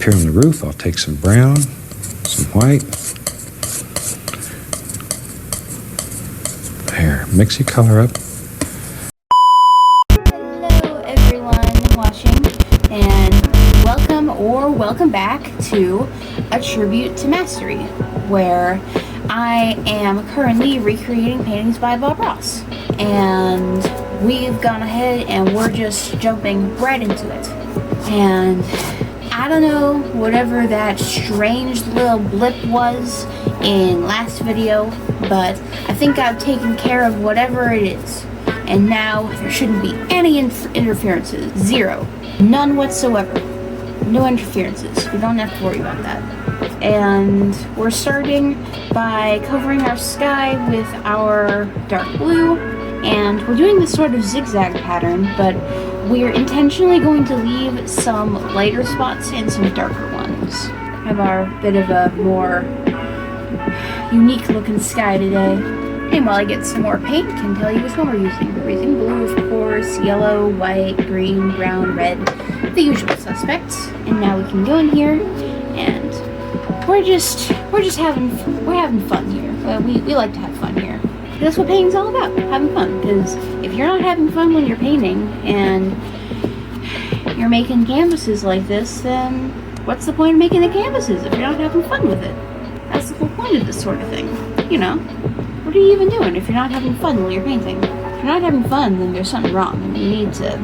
Up here on the roof, I'll take some brown, some white. There, mix your color up. Hello everyone watching, and welcome back to A Tribute to Mastery, where I am currently recreating paintings by Bob Ross. And we've gone ahead and we're just jumping right into it. And I don't know, whatever that strange little blip was in last video, but I think I've taken care of whatever it is. And now there shouldn't be any interferences. Zero. None whatsoever. No interferences. We don't have to worry about that. And we're starting by covering our sky with our dark blue. And we're doing this sort of zigzag pattern, but we're intentionally going to leave some lighter spots and some darker ones. Have our bit of a more unique looking sky today. And while I get some more paint, can tell you which one we're using. We're using blue, of course, yellow, white, green, brown, red, the usual suspects. And now we can go in here, and we're having fun here. We like to have fun here. That's what painting's all about, having fun. Because if you're not having fun when you're painting and you're making canvases like this, then what's the point of making the canvases if you're not having fun with it? That's the whole point of this sort of thing, you know? What are you even doing if you're not having fun while you're painting? If you're not having fun, then there's something wrong, and you need to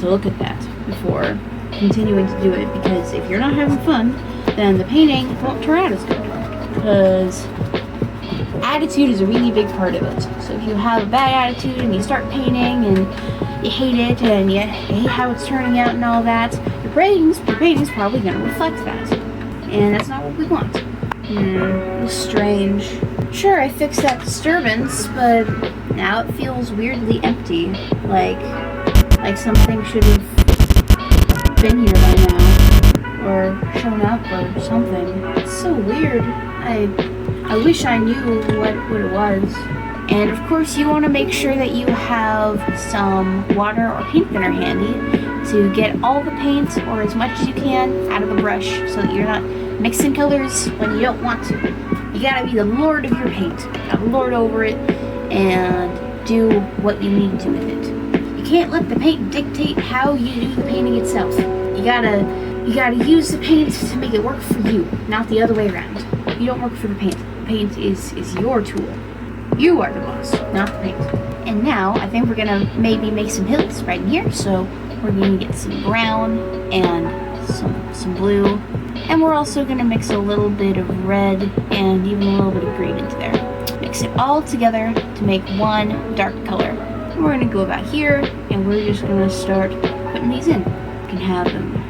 look at that before continuing to do it, because if you're not having fun, then the painting won't turn out as good. Because attitude is a really big part of it. So if you have a bad attitude and you start painting and you hate it and you hate how it's turning out and all that, your painting's probably going to reflect that. And that's not what we want. It was strange. Sure, I fixed that disturbance, but now it feels weirdly empty. Like something should have been here by now. Or shown up or something. It's so weird. I wish I knew what it was. And of course you want to make sure that you have some water or paint thinner handy to get all the paint, or as much as you can, out of the brush, so that you're not mixing colors when you don't want to. You gotta be the lord of your paint. You gotta lord over it and do what you need to with it. You can't let the paint dictate how you do the painting itself. You gotta use the paint to make it work for you, not the other way around. You don't work for the paint. The paint is your tool. You are the boss, not the paint. And now, I think we're gonna maybe make some hills right in here. So we're gonna get some brown and some blue. And we're also gonna mix a little bit of red and even a little bit of green into there. Mix it all together to make one dark color. And we're gonna go about here, and we're just gonna start putting these in. You can have them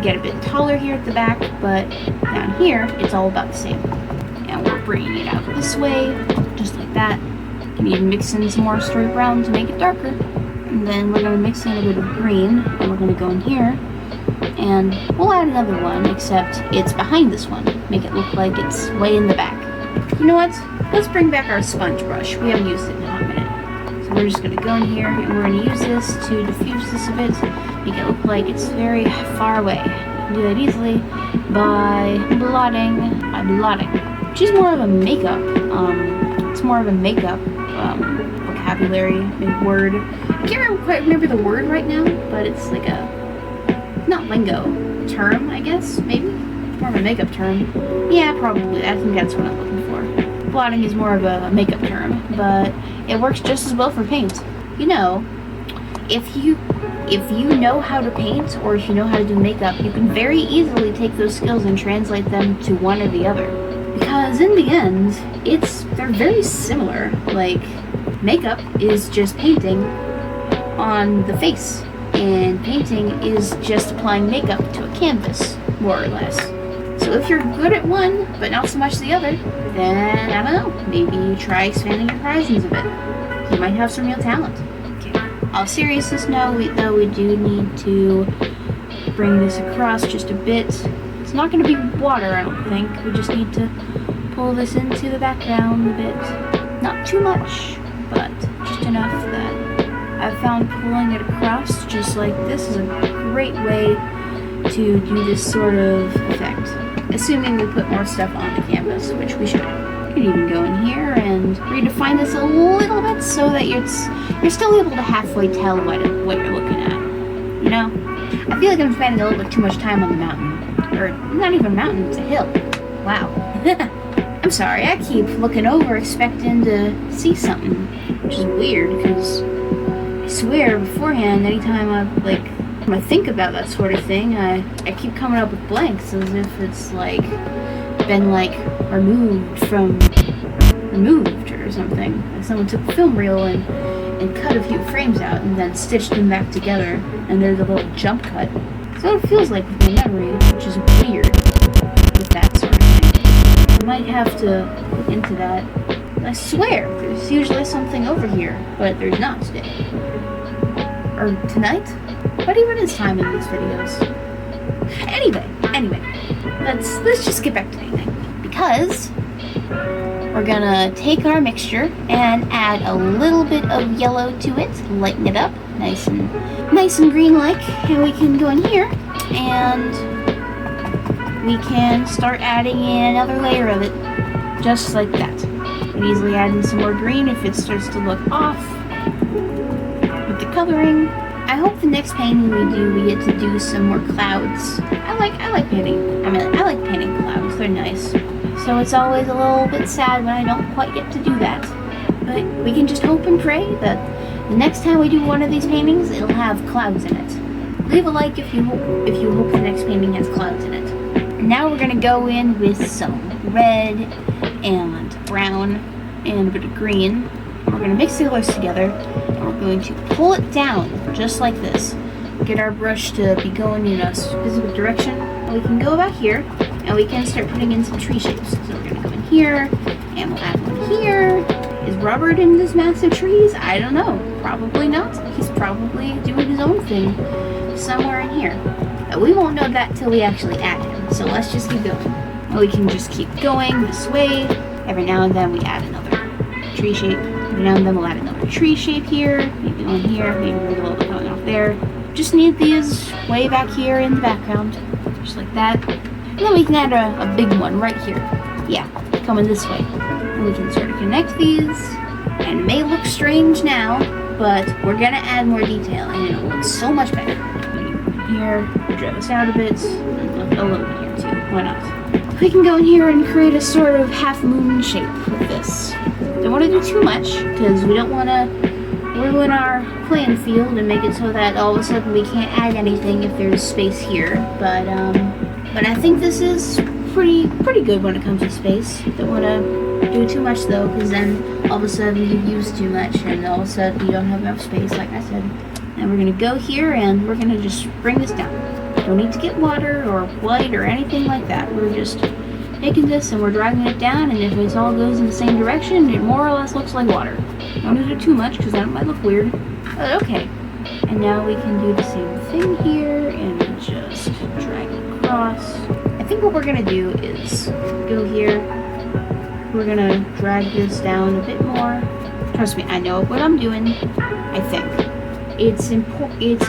get a bit taller here at the back, but down here it's all about the same. And we're bringing it out this way, just like that. You can even mix in some more straight brown to make it darker. And then we're going to mix in a bit of green, and we're going to go in here, and we'll add another one, except it's behind this one. Make it look like it's way in the back. You know what? Let's bring back our sponge brush. We haven't used it in a hot minute. So we're just going to go in here, and we're going to use this to diffuse this a bit, make it look like it's very far away. You can do that easily by blotting, which is more of a makeup. It's more of a makeup vocabulary, maybe word. I can't quite remember the word right now, but it's like a, not lingo, term, I guess, maybe? More of a makeup term. Yeah, probably. I think that's what I'm looking for. Blotting is more of a makeup term, but it works just as well for paint. You know, if you know how to paint, or if you know how to do makeup, you can very easily take those skills and translate them to one or the other. Because in the end, they're very similar. Like, makeup is just painting on the face, and painting is just applying makeup to a canvas, more or less. So if you're good at one, but not so much the other, then, I don't know, maybe try expanding your horizons a bit. You might have some real talent. Okay. All seriousness, we do need to bring this across just a bit. It's not going to be water, I don't think. We just need to pull this into the background a bit. Not too much, but just enough that I've found pulling it across just like this is a great way to do this sort of effect. Assuming we put more stuff on the canvas, which we should. You can even go in here and redefine this a little bit so that you're still able to halfway tell what you're looking at. You know? I feel like I'm spending a little bit too much time on the mountain. Or not even a mountain, it's a hill. Wow. I'm sorry, I keep looking over expecting to see something, which is weird because I swear beforehand, anytime when I think about that sort of thing, I keep coming up with blanks as if it's like been like removed or something. Like someone took a film reel and cut a few frames out and then stitched them back together, and there's a little jump cut. So it feels like with my memory, which is weird with that sort of thing. I might have to look into that. I swear, there's usually something over here, but there's not today. Or tonight? What even is time in these videos? Anyway, let's just get back to anything. Because we're gonna take our mixture and add a little bit of yellow to it, lighten it up, nice and green-like, and we can go in here and we can start adding in another layer of it, just like that. We can easily add in some more green if it starts to look off with the coloring. I hope the next painting we get to do some more clouds. I like painting. I like painting clouds. They're nice. So it's always a little bit sad when I don't quite get to do that. But we can just hope and pray that the next time we do one of these paintings, it'll have clouds in it. Leave a like if you hope the next painting has clouds in it. And now we're gonna go in with some red and brown and a bit of green. We're gonna mix the colors together. We're going to pull it down just like this. Get our brush to be going in a specific direction. And we can go about here and we can start putting in some tree shapes. So we're going to go in here and we'll add one here. Is Robert in this massive trees? I don't know. Probably not. He's probably doing his own thing somewhere in here. But we won't know that till we actually add him. So let's just keep going. And we can just keep going this way. Every now and then we add another tree shape. Every now and then we'll add another tree shape here, maybe one here, maybe a little bit going off there. Just need these way back here in the background, just like that. And then we can add a big one right here. Yeah, coming this way. And we can sort of connect these, and it may look strange now, but we're gonna add more detail, and it'll look so much better. Here, drag this out a bit, and a little bit here too, why not? We can go in here and create a sort of half moon shape with this. Don't want to do too much because we don't want to ruin our playing field and make it so that all of a sudden we can't add anything if there's space here. But I think this is pretty good when it comes to space. Don't want to do too much though, because then all of a sudden you use too much and all of a sudden you don't have enough space, like I said. And we're gonna go here and we're gonna just bring this down. Don't need to get water or white or anything like that. We're just taking this and we're dragging it down, and if it all goes in the same direction, it more or less looks like water. Don't do it too much because that might look weird. But okay. And now we can do the same thing here and just drag it across. I think what we're gonna do is go here. We're gonna drag this down a bit more. Trust me, I know what I'm doing. I think it's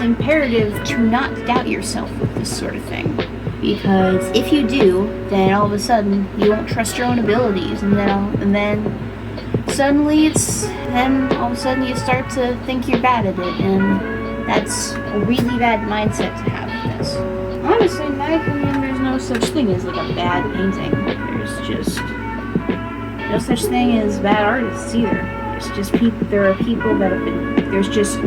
imperative to not doubt yourself with this sort of thing. Because if you do, then all of a sudden you won't trust your own abilities, and then suddenly all of a sudden you start to think you're bad at it, and that's a really bad mindset to have with this. Honestly, in my opinion, there's no such thing as like a bad painting. There's just no such thing as bad artists either. There are people that have been, there's just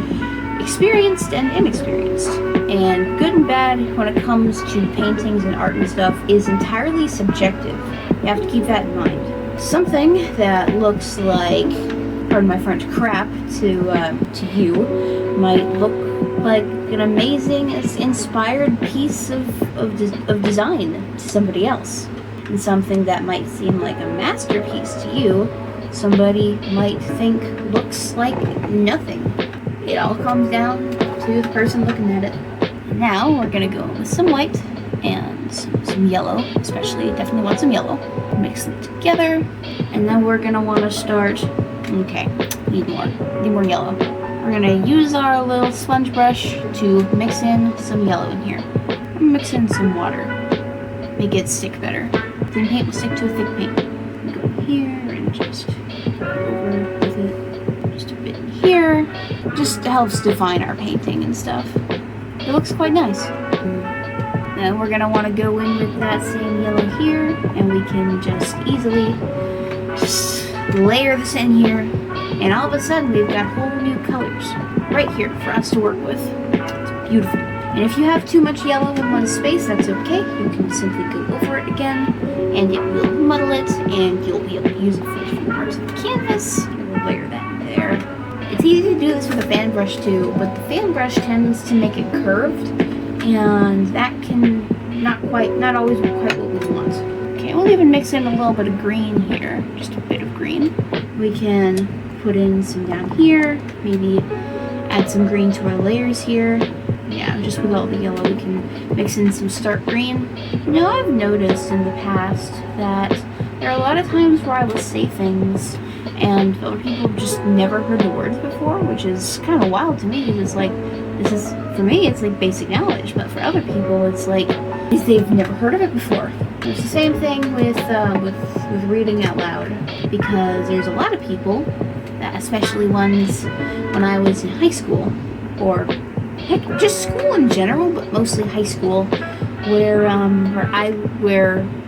experienced and inexperienced. And good and bad when it comes to paintings and art and stuff is entirely subjective. You have to keep that in mind. Something that looks like, pardon my French, crap to you might look like an amazing, inspired piece of design to somebody else. And something that might seem like a masterpiece to you, somebody might think looks like nothing. It all comes down to the person looking at it. Now we're gonna go in with some white and some yellow, especially. Definitely want some yellow. Mix them together, and then we're gonna want to start. Okay, need more yellow. We're gonna use our little sponge brush to mix in some yellow in here. I'm mixing some water. Make it stick better. Thin paint will stick to a thick paint. Go here and just go over with it. Just a bit in here. Just helps define our painting and stuff. It looks quite nice. Then we're gonna want to go in with that same yellow here, and we can just easily just layer this in here, and all of a sudden we've got whole new colors right here for us to work with. It's beautiful. And if you have too much yellow in one space, that's okay. You can simply go over it again, and it will muddle it, and you'll be able to use it for different parts of the canvas. We'll layer that in there. It's easy to do this with a fan brush too, but the fan brush tends to make it curved, and that can not always be quite what we want. Okay, we'll even mix in a little bit of green here, just a bit of green. We can put in some down here, maybe add some green to our layers here. Yeah, just with all the yellow, we can mix in some stark green. You know, I've noticed in the past that there are a lot of times where I will say things and other people have just never heard the words before, which is kind of wild to me, because it's like, this is, for me, it's like basic knowledge, but for other people, it's like, they've never heard of it before. It's the same thing with reading out loud, because there's a lot of people, especially ones when I was in high school, or heck, just school in general, but mostly high school, where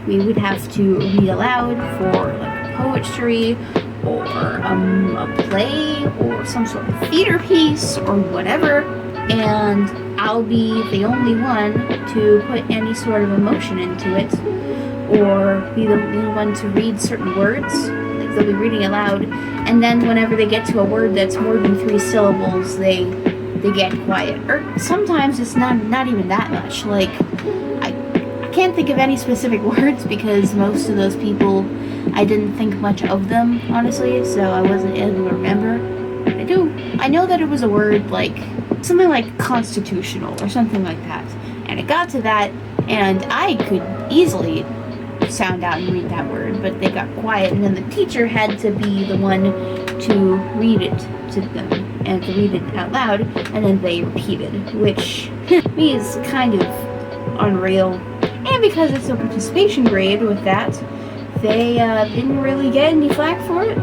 we would have to read aloud for like poetry or a play or some sort of theater piece or whatever, and I'll be the only one to put any sort of emotion into it, or be the only one to read certain words. Like they'll be reading aloud, and then whenever they get to a word that's more than 3 syllables, they get quiet. Or sometimes it's not even that much. Like I can't think of any specific words because most of those people, I didn't think much of them, honestly, so I wasn't able to remember. I know that it was a word like something like constitutional or something like that, and it got to that, and I could easily sound out and read that word, but they got quiet, and then the teacher had to be the one to read it to them and to read it out loud, and then they repeated, which to me is kind of unreal. And because it's a participation grade with that, they didn't really get any flack for it,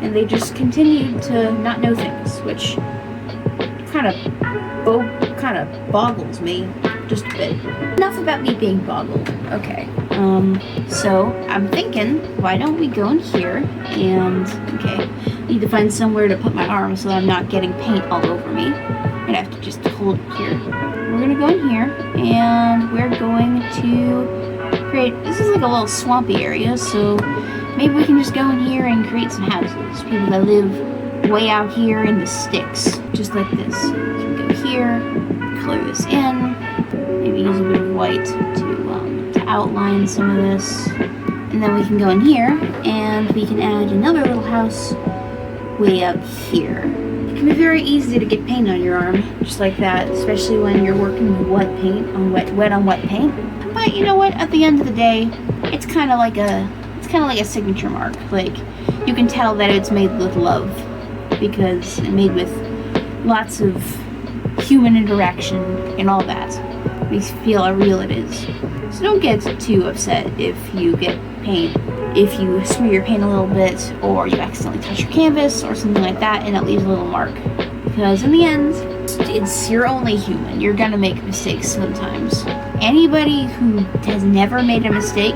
and they just continued to not know things, which kind of boggles me just a bit. Enough about me being boggled. Okay. So I'm thinking, why don't we go in here and, okay, need to find somewhere to put my arm so that I'm not getting paint all over me. I'd have to just hold it here. We're gonna go in here and we're going to create, this is like a little swampy area, so maybe we can just go in here and create some houses. People that live way out here in the sticks, just like this. So we go here, color this in, maybe use a bit of white to outline some of this, and then we can go in here and we can add another little house way up here. It can be very easy to get paint on your arm, just like that, especially when you're working with wet paint on wet on wet paint. But you know what? At the end of the day, it's kind of like a signature mark. Like you can tell that it's made with love because it's made with lots of human interaction and all that. Makes you feel how real it is. So don't get too upset if you get paint, if you smear your paint a little bit, or you accidentally touch your canvas or something like that and it leaves a little mark. Because in the end, you're only human. You're gonna make mistakes sometimes. Anybody who has never made a mistake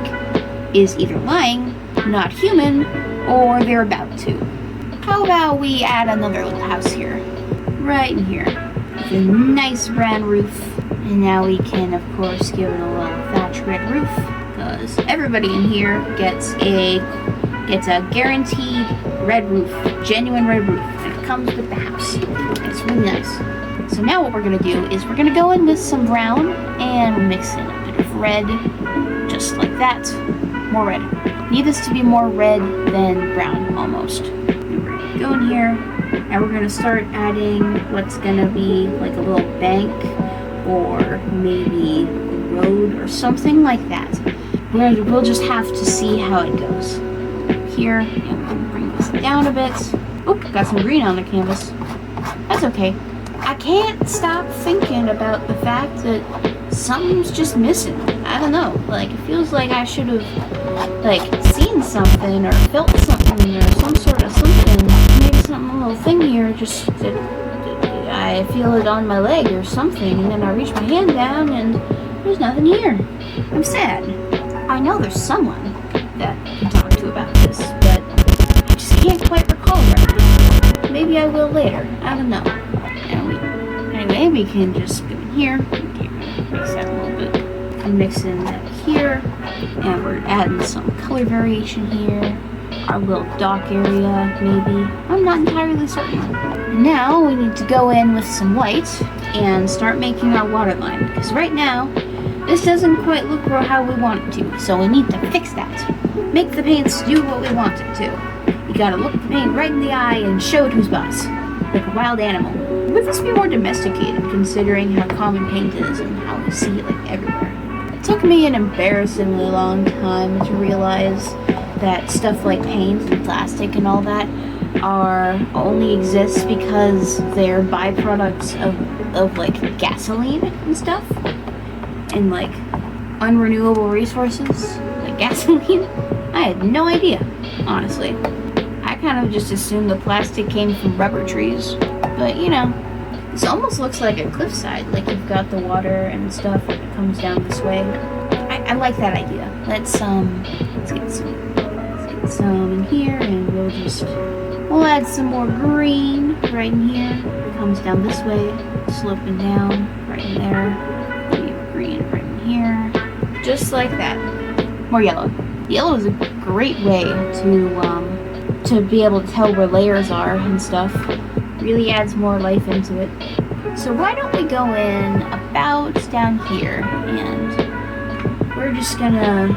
is either lying, not human, or they're about to. How about we add another little house here? Right in here. With a nice brown roof. And now we can, of course, give it a little thatch red roof, because everybody in here gets a guaranteed red roof, genuine red roof, and it comes with the house. It's really nice. So now what we're gonna do is we're gonna go in with some brown and mix in a bit of red, just like that. More red. Need this to be more red than brown, almost. And we're gonna go in here, and we're gonna start adding what's gonna be like a little bank, or maybe a road or something like that. We'll just have to see how it goes. Here, and we'll bring this down a bit. Oop, got some green on the canvas. That's okay. I can't stop thinking about the fact that something's just missing. I don't know. Like, it feels like I should have, like, seen something or felt something or some sort of something. Maybe something, a little thing here, just I feel it on my leg or something, and then I reach my hand down and there's nothing here. I'm sad. I know there's someone that I can talk to about this, but I just can't quite recall right now. Maybe I will later. I don't know. Anyway, we can just go in here. Okay, mix that a little bit. I'm mixing that here, and we're adding some color variation here. Our little dock area, maybe. I'm not entirely certain. And now we need to go in with some white and start making our waterline, because right now this doesn't quite look how we want it to, so we need to fix that. Make the paints do what we want it to. You gotta look the paint right in the eye and show it who's boss, like a wild animal. Would this be more domesticated, considering how common paint is and how we see it like everywhere? It took me an embarrassingly long time to realize that stuff like paint and plastic and all that only exists because they're byproducts of like gasoline and stuff, and like unrenewable resources like gasoline. I had no idea, honestly. I kind of just assumed the plastic came from rubber trees, but you know, this almost looks like a cliffside, like you've got the water and stuff and it comes down this way. I like that idea. Let's get some in here, and we'll add some more green right in here. It comes down this way, sloping down right in there. Maybe green right in here, just like that. More yellow. Yellow is a great way to be able to tell where layers are and stuff. Really adds more life into it. So why don't we go in about down here, and we're just gonna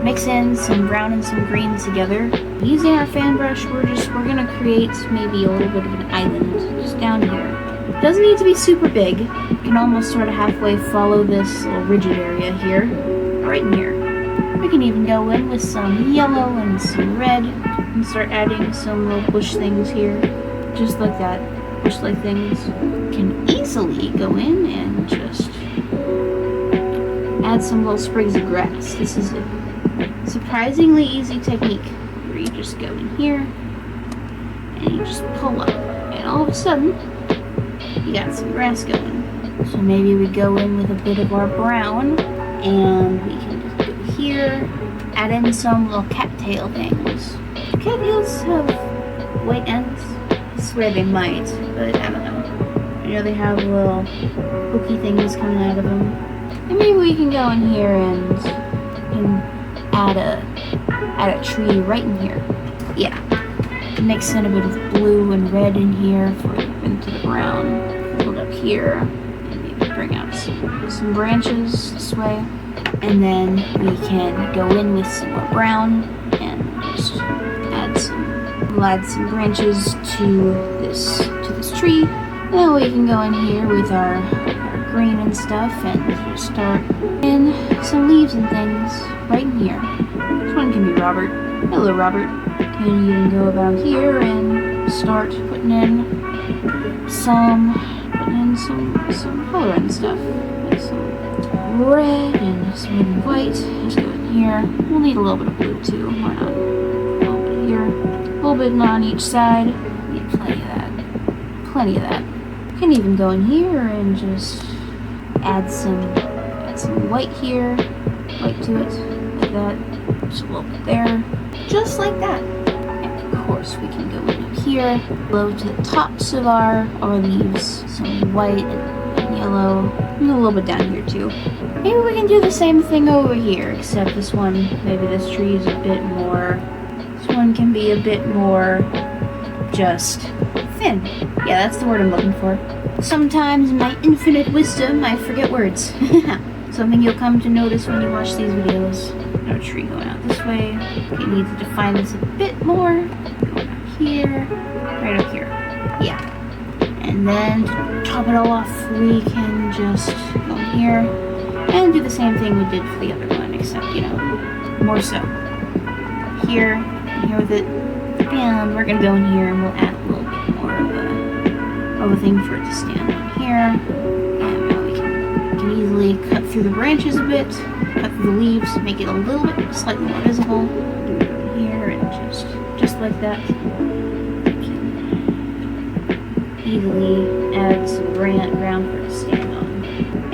mix in some brown and some green together. Using our fan brush, we're gonna create maybe a little bit of an island just down here. It doesn't need to be super big. You can almost sort of halfway follow this little rigid area here, right in here. We can even go in with some yellow and some red and start adding some little bush things here, just like that. Bush-like things can easily go in and just add some little sprigs of grass. This is a surprisingly easy technique where you just go in here and you just pull up, and all of a sudden you got some grass going. So maybe we go in with a bit of our brown, and we can just go here, add in some little cattail things. Cattails have white ends. I swear they might, but I don't know. You know, they have little hooky things coming out of them. And maybe we can go in here and add a tree right in here. Yeah. Mix in a bit of blue and red in here into the brown. Build up here, and maybe bring out some branches this way. And then we can go in with some more brown and just we'll add some branches to this tree. And then we can go in here with our green and stuff and start in some leaves and things right in here. This one can be Robert. Hello, Robert. Can even go about here and start putting in some color and stuff, like some red and some red and white. Just go in here. We'll need a little bit of blue too. Why not? A little bit here, a little bit on each side. Need plenty of that. Plenty of that. Can even go in here and just add some white here, white to it, like that. Just a little bit there, just like that. And of course, we can go in here, go to the tops of our leaves, some white and yellow, and a little bit down here too. Maybe we can do the same thing over here, except this one, maybe this tree is a bit more. This one can be a bit more just thin. Yeah, that's the word I'm looking for. Sometimes in my infinite wisdom, I forget words. Something you'll come to notice when you watch these videos. No tree going out this way. Okay, need to define this a bit more. Going out here, right up here. Yeah. And then to top it all off, we can just go in here and do the same thing we did for the other one, except, you know, more so. Here with it. And we're gonna go in here and we'll add a little bit more of a thing for it to stand on here. And now we can can easily cut through the branches a bit, cut through the leaves, make it a little bit slightly more visible. Do it over here and just like that. Easily add some ground for it to stand on.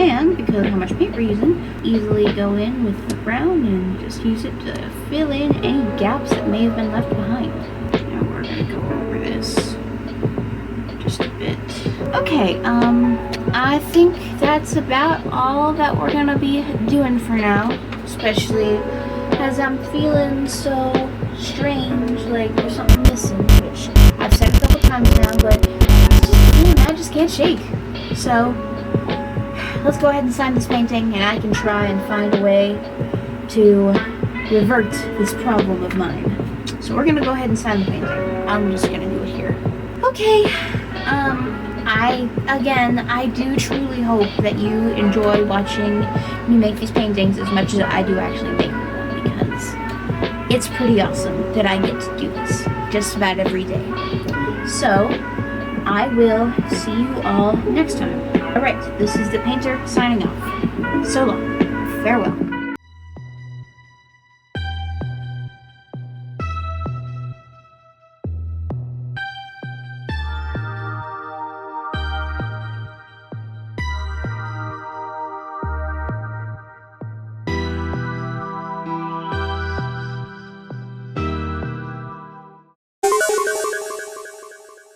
And because of how much paint we're using, easily go in with the brown and just use it to fill in any gaps that may have been left behind. Now we're gonna go over this just a bit. Okay, I think that's about all that we're gonna be doing for now, especially as I'm feeling so strange, like there's something missing, which I've said a couple times now, but I just can't shake. So let's go ahead and sign this painting, and I can try and find a way to revert this problem of mine. So we're gonna go ahead and sign the painting. I'm just gonna do it here. Okay. I do truly hope that you enjoy watching me make these paintings as much as I do actually make them, because it's pretty awesome that I get to do this just about every day. So I will see you all next time. Alright, this is the painter signing off. So long. Farewell.